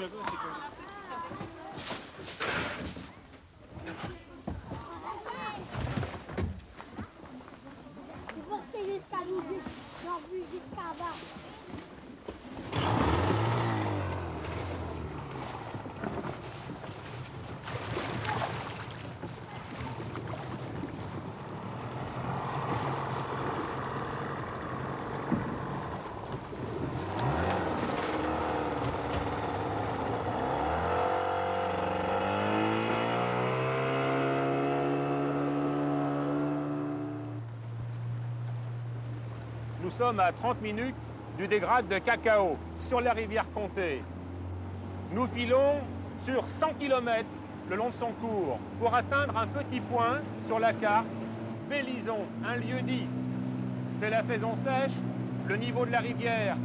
jusqu'à nous, jusqu'à bas. Nous sommes à 30 minutes du dégrade de Cacao, sur la rivière Comté. Nous filons sur 100 km le long de son cours pour atteindre un petit point sur la carte, Bélison, un lieu-dit. C'est la saison sèche, le niveau de la rivière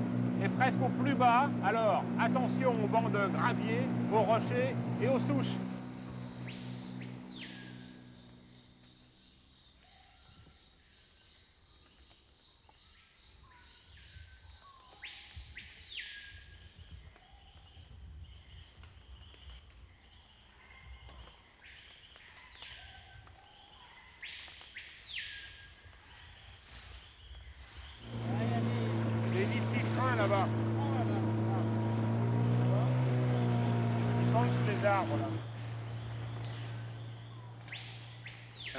est presque au plus bas, alors attention aux bancs de gravier, aux rochers et aux souches. Là-bas. Ils pendent sous les arbres là.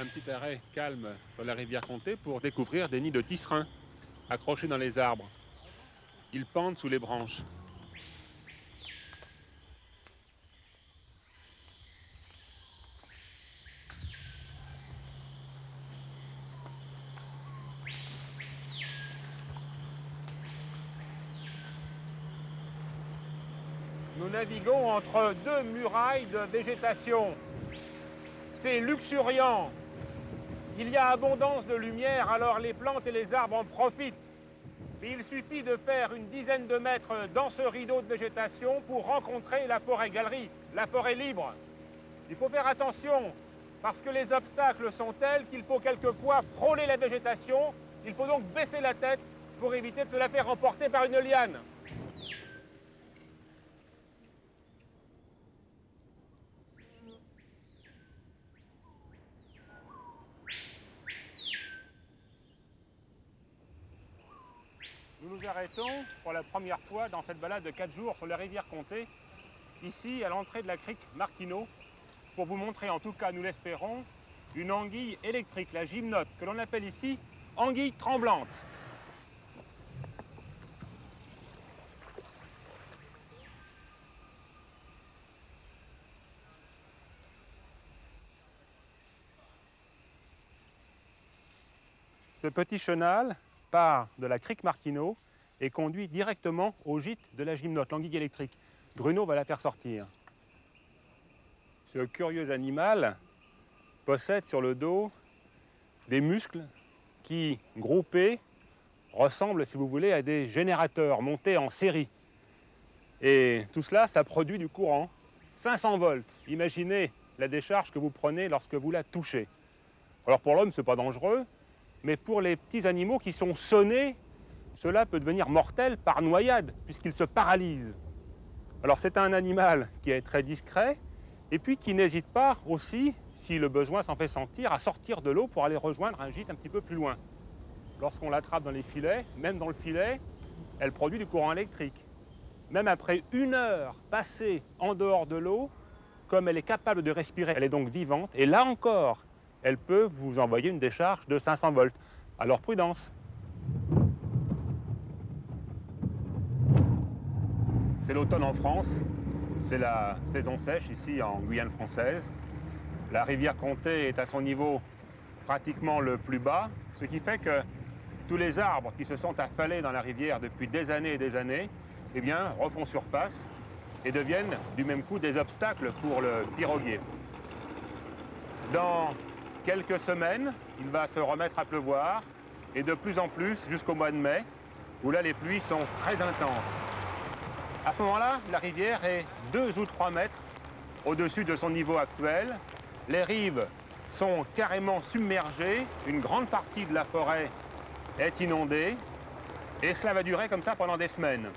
Un petit arrêt calme sur la rivière Comté pour découvrir des nids de tisserins accrochés dans les arbres. Ils pendent sous les branches. Nous naviguons entre deux murailles de végétation. C'est luxuriant. Il y a abondance de lumière, alors les plantes et les arbres en profitent. Mais il suffit de faire une dizaine de mètres dans ce rideau de végétation pour rencontrer la forêt-galerie, la forêt libre. Il faut faire attention, parce que les obstacles sont tels qu'il faut quelquefois frôler la végétation. Il faut donc baisser la tête pour éviter de se la faire emporter par une liane. Nous nous arrêtons pour la première fois dans cette balade de 4 jours sur la rivière Comté, ici à l'entrée de la crique Marquineau, pour vous montrer, en tout cas nous l'espérons, une anguille électrique, la gymnote, que l'on appelle ici anguille tremblante. Ce petit chenal part de la crique Marquineau et conduit directement au gîte de la gymnote, l'anguille électrique. Bruno va la faire sortir. Ce curieux animal possède sur le dos des muscles qui, groupés, ressemblent, si vous voulez, à des générateurs montés en série. Et tout cela, ça produit du courant. 500 volts. Imaginez la décharge que vous prenez lorsque vous la touchez. Alors pour l'homme, ce n'est pas dangereux, mais pour les petits animaux qui sont sonnés, cela peut devenir mortel par noyade, puisqu'ils se paralysent. Alors c'est un animal qui est très discret, et puis qui n'hésite pas aussi, si le besoin s'en fait sentir, à sortir de l'eau pour aller rejoindre un gîte un petit peu plus loin. Lorsqu'on l'attrape dans les filets, même dans le filet, elle produit du courant électrique. Même après 1 heure passée en dehors de l'eau, comme elle est capable de respirer, elle est donc vivante, et là encore, elle peut vous envoyer une décharge de 500 volts. Alors prudence. C'est l'automne en France, c'est la saison sèche ici en Guyane française. La rivière Comté est à son niveau pratiquement le plus bas, ce qui fait que tous les arbres qui se sont affalés dans la rivière depuis des années et des années, eh bien, refont surface et deviennent du même coup des obstacles pour le piroguier. Dans quelques semaines, il va se remettre à pleuvoir, et de plus en plus jusqu'au mois de mai, où là les pluies sont très intenses. À ce moment-là, la rivière est 2 ou 3 mètres au-dessus de son niveau actuel. Les rives sont carrément submergées, une grande partie de la forêt est inondée, et cela va durer comme ça pendant des semaines.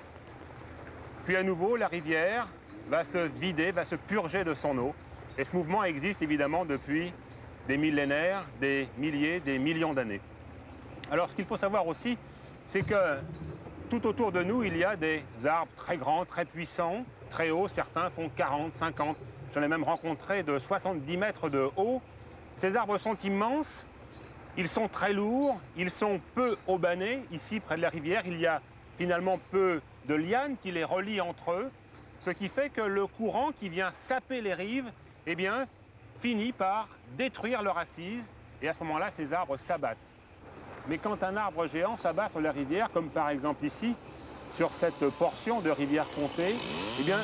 Puis à nouveau, la rivière va se vider, va se purger de son eau. Et ce mouvement existe évidemment depuis des millénaires, des milliers, des millions d'années. Alors ce qu'il faut savoir aussi, c'est que tout autour de nous, il y a des arbres très grands, très puissants, très hauts. Certains font 40, 50. J'en ai même rencontré de 70 mètres de haut. Ces arbres sont immenses, ils sont très lourds, ils sont peu aubanés. Ici, près de la rivière, il y a finalement peu de lianes qui les relient entre eux, ce qui fait que le courant qui vient saper les rives, eh bien, finit par détruire leurs assises, et à ce moment-là, ces arbres s'abattent. Mais quand un arbre géant s'abat sur la rivière, comme par exemple ici, sur cette portion de rivière Comté, eh bien,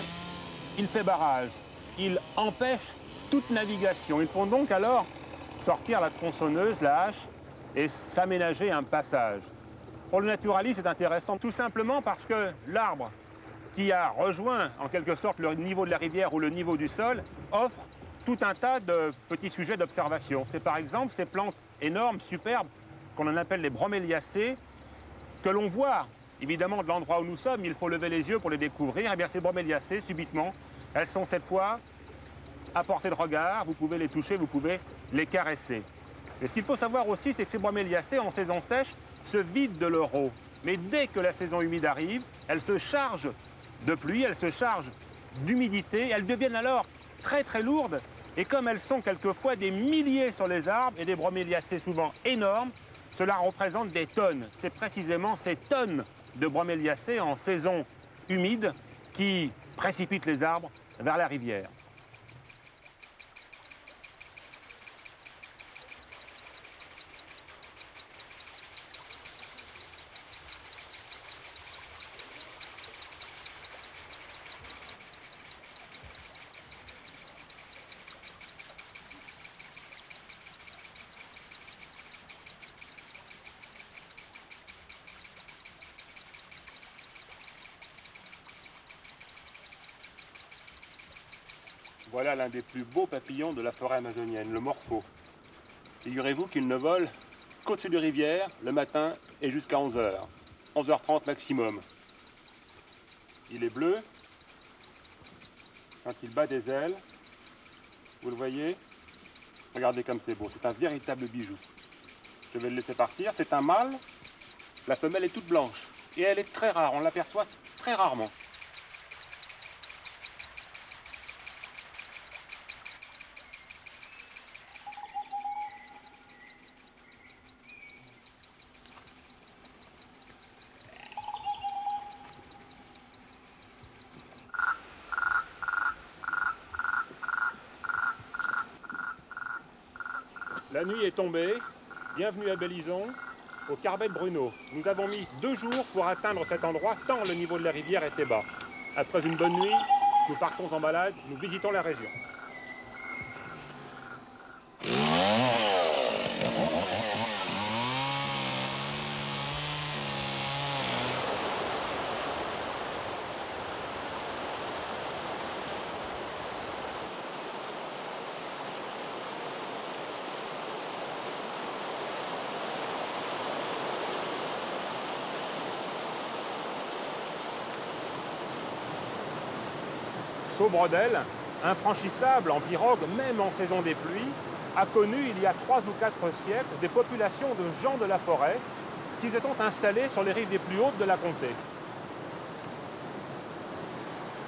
il fait barrage, il empêche toute navigation. Ils font donc alors sortir la tronçonneuse, la hache, et s'aménager un passage. Pour le naturaliste, c'est intéressant tout simplement parce que l'arbre qui a rejoint en quelque sorte le niveau de la rivière ou le niveau du sol offre tout un tas de petits sujets d'observation. C'est par exemple ces plantes énormes, superbes, qu'on en appelle les broméliacées, que l'on voit évidemment de l'endroit où nous sommes, il faut lever les yeux pour les découvrir. Eh bien ces broméliacées, subitement, elles sont cette fois à portée de regard, vous pouvez les toucher, vous pouvez les caresser. Et ce qu'il faut savoir aussi, c'est que ces broméliacées, en saison sèche, se vident de leur eau. Mais dès que la saison humide arrive, elles se chargent de pluie, elles se chargent d'humidité, elles deviennent alors très très lourdes. Et comme elles sont quelquefois des milliers sur les arbres et des broméliacées souvent énormes, cela représente des tonnes. C'est précisément ces tonnes de broméliacées en saison humide qui précipitent les arbres vers la rivière. Voilà l'un des plus beaux papillons de la forêt amazonienne, le morpho. Figurez-vous qu'il ne vole qu'au-dessus des rivières le matin et jusqu'à 11h. 11h30 maximum. Il est bleu. Quand il bat des ailes, vous le voyez, regardez comme c'est beau, c'est un véritable bijou. Je vais le laisser partir, c'est un mâle. La femelle est toute blanche et elle est très rare, on l'aperçoit très rarement. La nuit est tombée, bienvenue à Bellison, au Carbet de Bruno. Nous avons mis 2 jours pour atteindre cet endroit, tant le niveau de la rivière était bas. Après une bonne nuit, nous partons en balade, nous visitons la région. Saut-Brodel, infranchissable en pirogue, même en saison des pluies, a connu il y a 3 ou 4 siècles des populations de gens de la forêt qui se sont installés sur les rives les plus hautes de la Comté.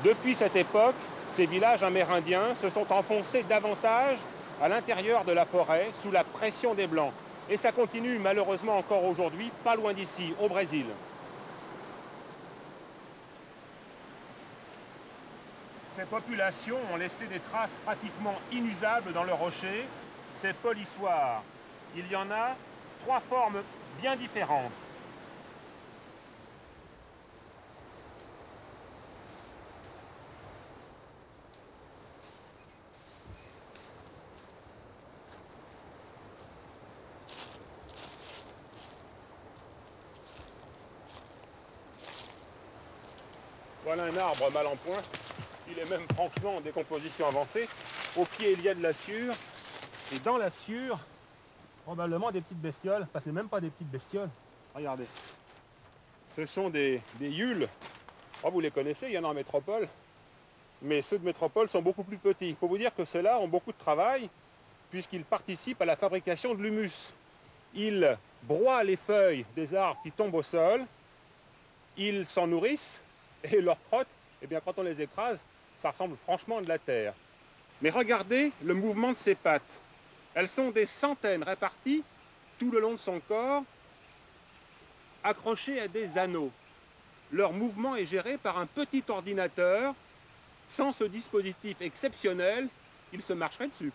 Depuis cette époque, ces villages amérindiens se sont enfoncés davantage à l'intérieur de la forêt sous la pression des Blancs. Et ça continue malheureusement encore aujourd'hui, pas loin d'ici, au Brésil. Ces populations ont laissé des traces pratiquement inusables dans le rocher, ces polissoirs. Il y en a 3 formes bien différentes. Voilà un arbre mal en point. Il est même franchement en décomposition avancée. Au pied, il y a de la sciure. Et dans la sciure, probablement des petites bestioles. Enfin, c'est même pas des petites bestioles. Regardez. Ce sont des yules. Oh, vous les connaissez, il y en a en métropole. mais ceux de métropole sont beaucoup plus petits. Il faut vous dire que ceux-là ont beaucoup de travail, puisqu'ils participent à la fabrication de l'humus. Ils broient les feuilles des arbres qui tombent au sol, ils s'en nourrissent, et leurs crottes, eh bien, quand on les écrase, ça ressemble franchement à de la terre. Mais regardez le mouvement de ses pattes. Elles sont des centaines réparties tout le long de son corps, accrochées à des anneaux. Leur mouvement est géré par un petit ordinateur. Sans ce dispositif exceptionnel, il se marcherait dessus.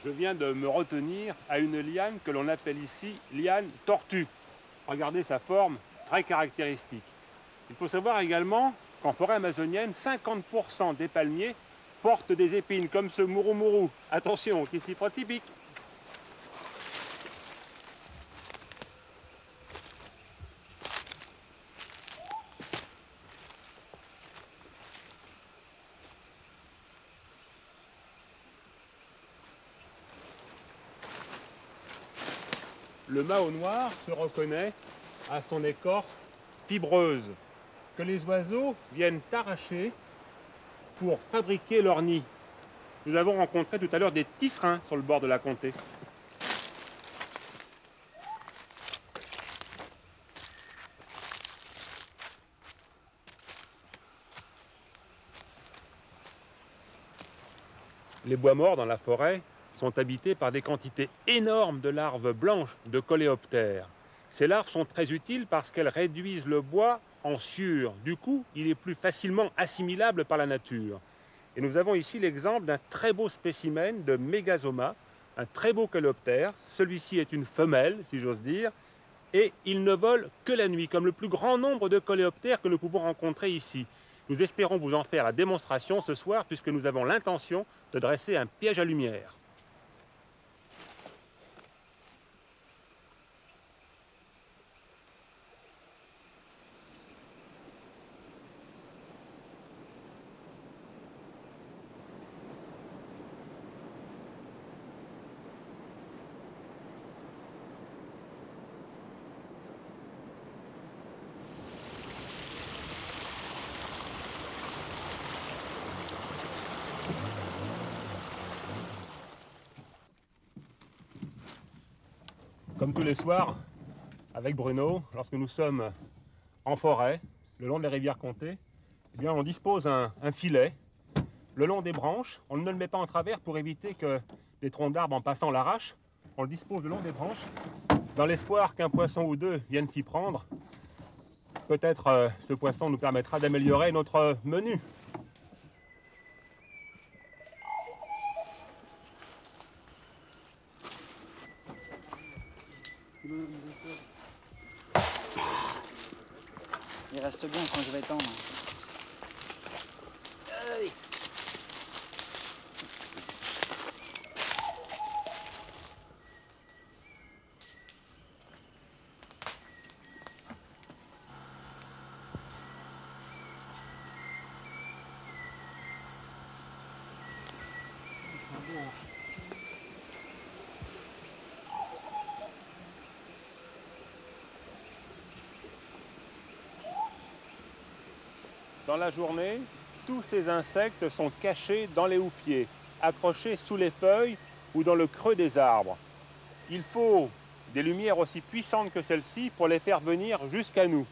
Je viens de me retenir à une liane que l'on appelle ici liane tortue. Regardez sa forme très caractéristique. Il faut savoir également qu'en forêt amazonienne, 50% des palmiers portent des épines comme ce mouroumou. Attention, qui s'y frotte, s'y pique. Le mao noir se reconnaît à son écorce fibreuse, que les oiseaux viennent arracher pour fabriquer leur nid. Nous avons rencontré tout à l'heure des tisserins sur le bord de la Comté. Les bois morts dans la forêt sont habités par des quantités énormes de larves blanches de coléoptères. Ces larves sont très utiles parce qu'elles réduisent le bois en sciure. Du coup, il est plus facilement assimilable par la nature. Et nous avons ici l'exemple d'un très beau spécimen de Mégasoma, un très beau coléoptère. Celui-ci est une femelle, si j'ose dire, et il ne vole que la nuit, comme le plus grand nombre de coléoptères que nous pouvons rencontrer ici. Nous espérons vous en faire la démonstration ce soir, puisque nous avons l'intention de dresser un piège à lumière. Comme tous les soirs, avec Bruno, lorsque nous sommes en forêt, le long des rivières Comté, eh bien, on dispose un filet le long des branches. On ne le met pas en travers pour éviter que les troncs d'arbres en passant l'arrachent. On le dispose le long des branches dans l'espoir qu'un poisson ou deux vienne s'y prendre. Peut-être ce poisson nous permettra d'améliorer notre menu. Il reste bien quand je vais étendre. Allez. Dans la journée, tous ces insectes sont cachés dans les houppiers, accrochés sous les feuilles ou dans le creux des arbres. Il faut des lumières aussi puissantes que celles-ci pour les faire venir jusqu'à nous.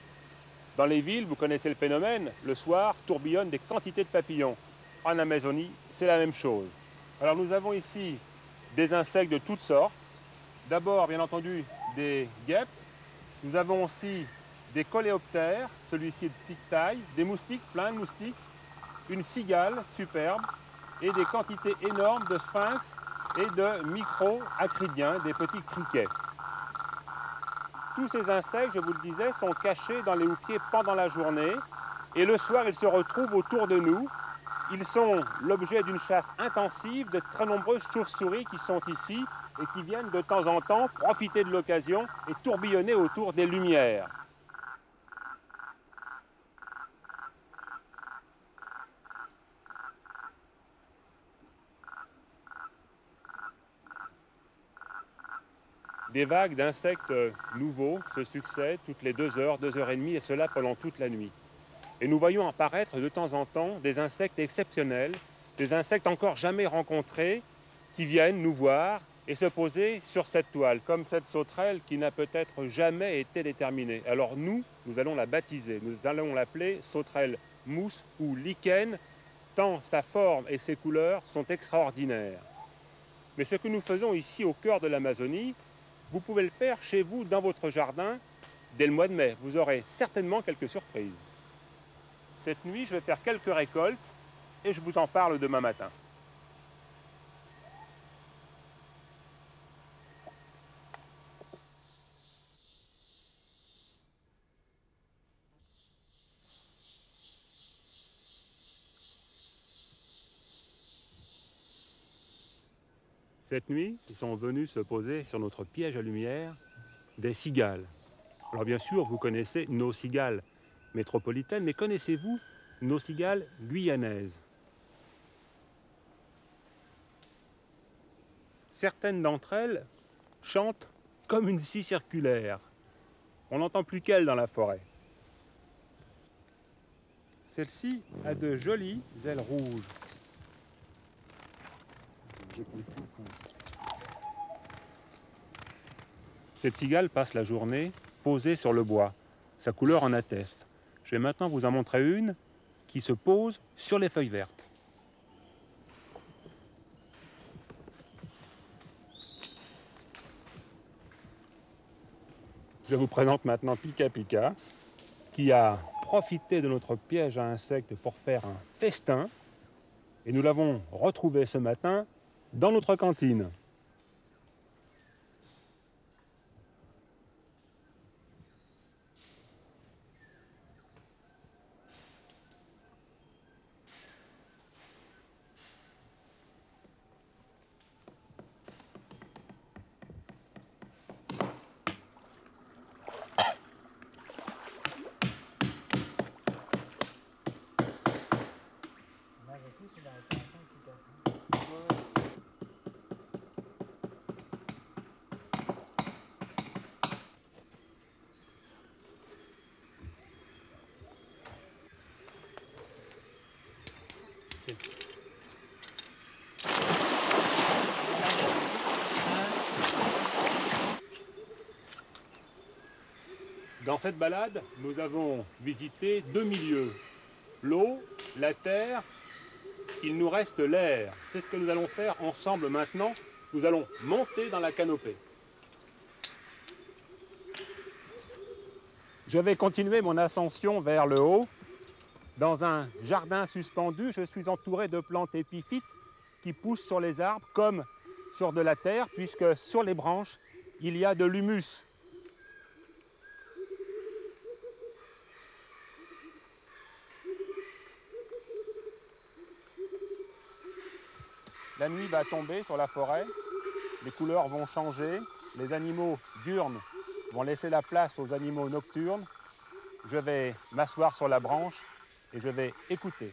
Dans les villes, vous connaissez le phénomène, le soir tourbillonnent des quantités de papillons. En Amazonie, c'est la même chose. Alors nous avons ici des insectes de toutes sortes. D'abord, bien entendu, des guêpes. Nous avons aussi des coléoptères, celui-ci est de petite taille, des moustiques, plein de moustiques, une cigale superbe et des quantités énormes de sphinx et de micro-acridiens, des petits criquets. Tous ces insectes, je vous le disais, sont cachés dans les houppiers pendant la journée Et le soir, ils se retrouvent autour de nous. Ils sont l'objet d'une chasse intensive de très nombreuses chauves-souris qui sont ici et qui viennent de temps en temps profiter de l'occasion et tourbillonner autour des lumières. Des vagues d'insectes nouveaux se succèdent toutes les 2 heures, 2 heures et demie, et cela pendant toute la nuit. Et nous voyons apparaître de temps en temps des insectes exceptionnels, des insectes encore jamais rencontrés, qui viennent nous voir et se poser sur cette toile, comme cette sauterelle qui n'a peut-être jamais été déterminée. Alors nous allons la baptiser, nous allons l'appeler sauterelle mousse ou lichen, tant sa forme et ses couleurs sont extraordinaires. Mais ce que nous faisons ici au cœur de l'Amazonie, vous pouvez le faire chez vous, dans votre jardin, dès le mois de mai. Vous aurez certainement quelques surprises. Cette nuit, je vais faire quelques récoltes et je vous en parle demain matin. Cette nuit, ils sont venus se poser sur notre piège à lumière des cigales. Alors bien sûr, vous connaissez nos cigales métropolitaines, mais connaissez-vous nos cigales guyanaises? Certaines d'entre elles chantent comme une scie circulaire. On n'entend plus qu'elles dans la forêt. Celle-ci a de jolies ailes rouges. Cette cigale passe la journée posée sur le bois. Sa couleur en atteste. Je vais maintenant vous en montrer une qui se pose sur les feuilles vertes. Je vous présente maintenant Pika Pika, qui a profité de notre piège à insectes pour faire un festin. Et nous l'avons retrouvé ce matin dans notre cantine. Dans cette balade, nous avons visité 2 milieux. L'eau, la terre, il nous reste l'air. C'est ce que nous allons faire ensemble maintenant. Nous allons monter dans la canopée. Je vais continuer mon ascension vers le haut. Dans un jardin suspendu, je suis entouré de plantes épiphytes qui poussent sur les arbres comme sur de la terre, puisque sur les branches, il y a de l'humus. La nuit va tomber sur la forêt, les couleurs vont changer, les animaux diurnes vont laisser la place aux animaux nocturnes. Je vais m'asseoir sur la branche et je vais écouter.